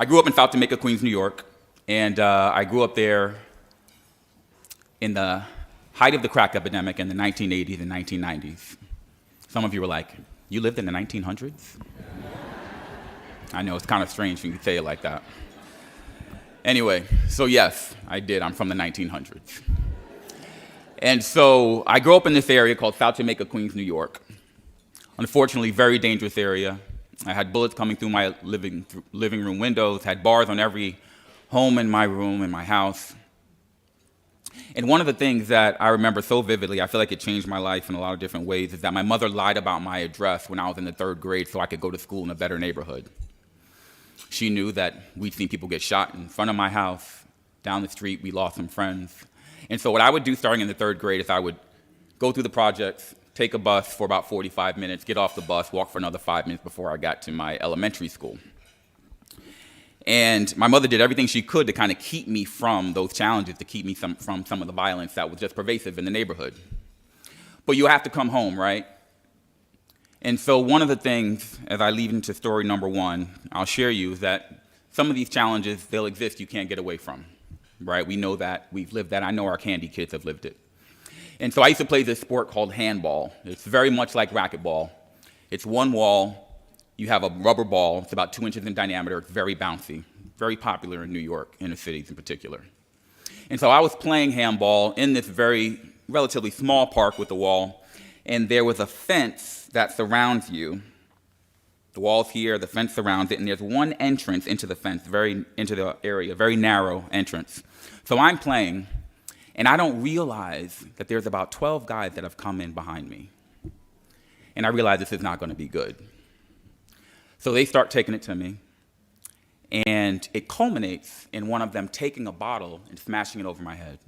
I grew up in South Jamaica, Queens, New York, and I grew up there in the height of the crack epidemic in the 1980s and 1990s. Some of you were like, you lived in the 1900s? I know, it's kind of strange when you say it like that. Anyway, so yes, I did. I'm from the 1900s. And so I grew up in this area called South Jamaica, Queens, New York. Unfortunately, very dangerous area. I had bullets coming through my living room windows, had bars on every home in my room, in my house. And one of the things that I remember so vividly, I feel like it changed my life in a lot of different ways, is that my mother lied about my address when I was in the 3rd grade so I could go to school in a better neighborhood. She knew that we'd seen people get shot in front of my house. Down the street, we lost some friends. And so what I would do starting in the 3rd grade is I would go through the projects, take a bus for about 45 minutes, get off the bus, walk for another 5 minutes before I got to my elementary school. And my mother did everything she could to kind of keep me from those challenges, to keep me from some of the violence that was just pervasive in the neighborhood. But you have to come home, right? And so one of the things, as I lead into story number 1, I'll share you, is that some of these challenges, they'll exist, you can't get away from, right? We know that, we've lived that. I know our Candy kids have lived it. And so I used to play this sport called handball. It's very much like racquetball. It's one wall. You have a rubber ball. It's about 2 inches in diameter. It's very bouncy, very popular in New York, inner cities in particular. And so I was playing handball in this very relatively small park with a wall, and there was a fence that surrounds you. The wall's here, the fence surrounds it, and there's one entrance into the fence, into the area, very narrow entrance. So I'm playing, and I don't realize that there's about 12 guys that have come in behind me. And I realize this is not going to be good. So they start taking it to me, and it culminates in one of them taking a bottle and smashing it over my head.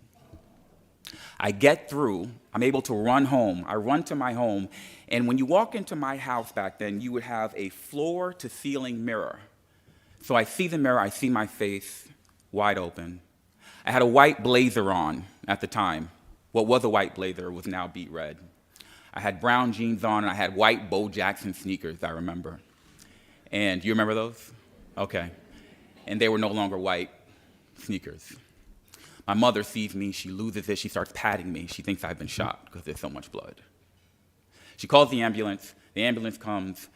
I get through, I'm able to run home. I run to my home, and when you walk into my house back then, you would have a floor-to-ceiling mirror. So I see the mirror, I see my face wide open. I had a white blazer on at the time. What was a white blazer was now beet red. I had brown jeans on, and I had white Bo Jackson sneakers, I remember. And you remember those? Okay. And they were no longer white sneakers. My mother sees me, she loses it, she starts patting me. She thinks I've been shot because there's so much blood. She calls the ambulance comes,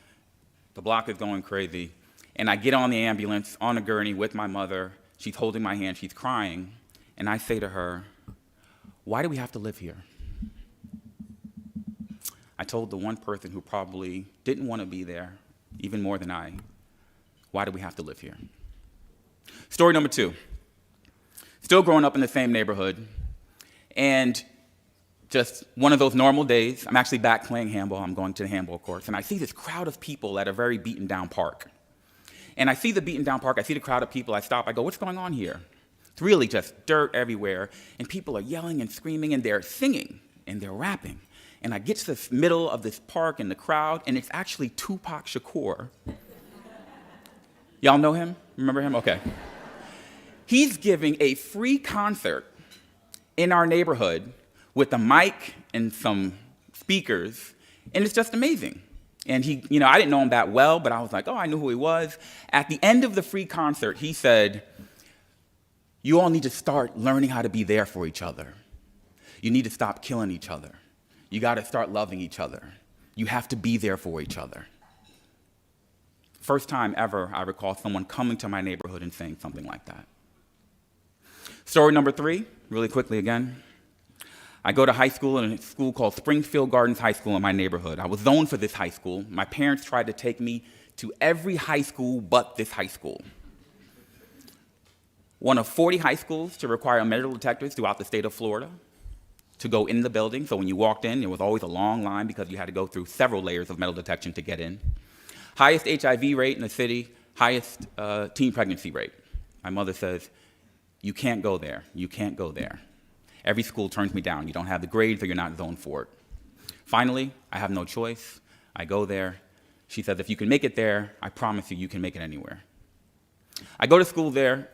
the block is going crazy, and I get on the ambulance on a gurney with my mother. She's holding my hand, she's crying, and I say to her, why do we have to live here? I told the one person who probably didn't want to be there, even more than I, why do we have to live here? Story number 2. Still growing up in the same neighborhood, and just one of those normal days, I'm actually back playing handball, I'm going to the handball courts, and I see this crowd of people at a very beaten down park. And I see the beaten down park, I see the crowd of people, I stop, I go, what's going on here? It's really just dirt everywhere, and people are yelling and screaming, and they're singing, and they're rapping. And I get to the middle of this park and the crowd, and it's actually Tupac Shakur. Y'all know him? Remember him? Okay. He's giving a free concert in our neighborhood with a mic and some speakers, and it's just amazing. And he, I didn't know him that well, but I was like, oh, I knew who he was. At the end of the free concert, he said, you all need to start learning how to be there for each other. You need to stop killing each other. You got to start loving each other. You have to be there for each other. First time ever I recall someone coming to my neighborhood and saying something like that. Story number 3, really quickly again. I go to high school in a school called Springfield Gardens High School in my neighborhood. I was zoned for this high school. My parents tried to take me to every high school but this high school. One of 40 high schools to require metal detectors throughout the state of Florida to go in the building. So when you walked in, there was always a long line because you had to go through several layers of metal detection to get in. Highest HIV rate in the city, highest teen pregnancy rate. My mother says, you can't go there, you can't go there. Every school turns me down. You don't have the grades or you're not zoned for it. Finally, I have no choice. I go there. She says, if you can make it there, I promise you can make it anywhere. I go to school there.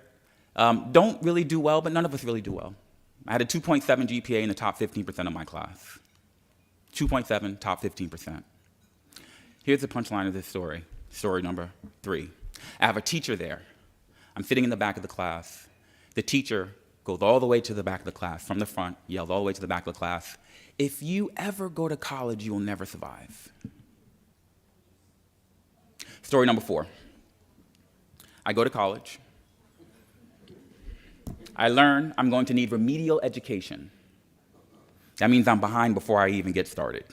Don't really do well, but none of us really do well. I had a 2.7 GPA in the top 15% of my class. 2.7, top 15%. Here's the punchline of this story, story number 3. I have a teacher there. I'm sitting in the back of the class. The teacher goes all the way to the back of the class, from the front, yells all the way to the back of the class, "If you ever go to college, you will never survive." Story number 4. I go to college. I learn I'm going to need remedial education. That means I'm behind before I even get started.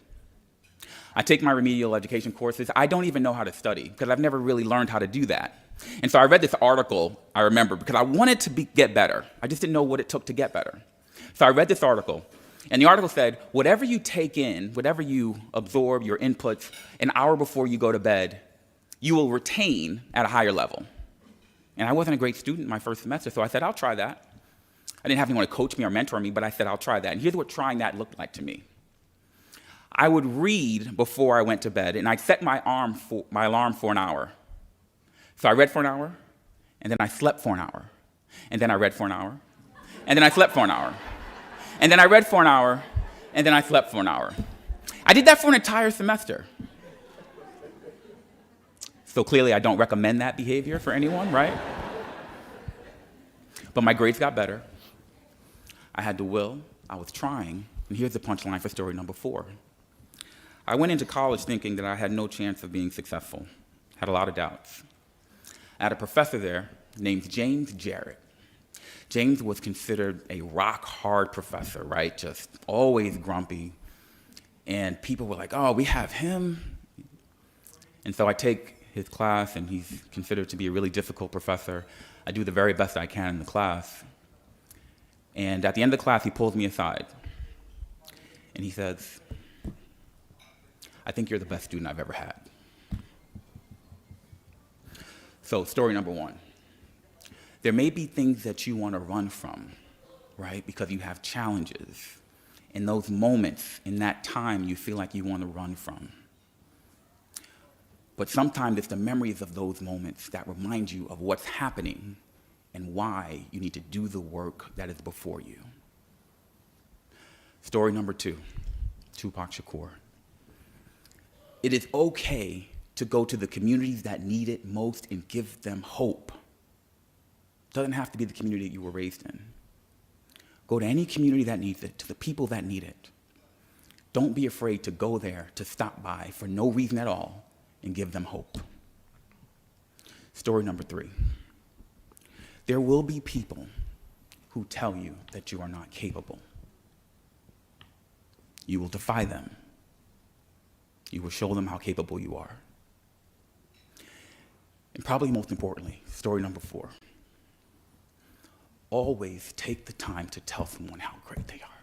I take my remedial education courses. I don't even know how to study because I've never really learned how to do that. And so I read this article, I remember, because I wanted to get better. I just didn't know what it took to get better. So I read this article, and the article said, whatever you take in, whatever you absorb, your inputs, an hour before you go to bed, you will retain at a higher level. And I wasn't a great student my first semester, so I said, I'll try that. I didn't have anyone to coach me or mentor me, but I said, I'll try that. And here's what trying that looked like to me. I would read before I went to bed, and I'd set my alarm for an hour. So I read for an hour, and then I slept for an hour. And then I read for an hour, and then I slept for an hour. And then I read for an hour, and then I slept for an hour. I did that for an entire semester. So clearly I don't recommend that behavior for anyone, right? But my grades got better. I had the will, I was trying, and here's the punchline for story number 4. I went into college thinking that I had no chance of being successful, had a lot of doubts. I had a professor there named James Jarrett. James was considered a rock-hard professor, right? Just always grumpy. And people were like, oh, we have him. And so I take his class, and he's considered to be a really difficult professor. I do the very best I can in the class. And at the end of the class, he pulls me aside, and he says, I think you're the best student I've ever had. So story number 1. There may be things that you want to run from, right? Because you have challenges. In those moments, in that time, you feel like you want to run from. But sometimes it's the memories of those moments that remind you of what's happening and why you need to do the work that is before you. Story number 2, Tupac Shakur. It is okay to go to the communities that need it most and give them hope. It doesn't have to be the community that you were raised in. Go to any community that needs it, to the people that need it. Don't be afraid to go there, to stop by for no reason at all, and give them hope. Story number 3. There will be people who tell you that you are not capable. You will defy them. You will show them how capable you are. And probably most importantly, story number 4. Always take the time to tell someone how great they are.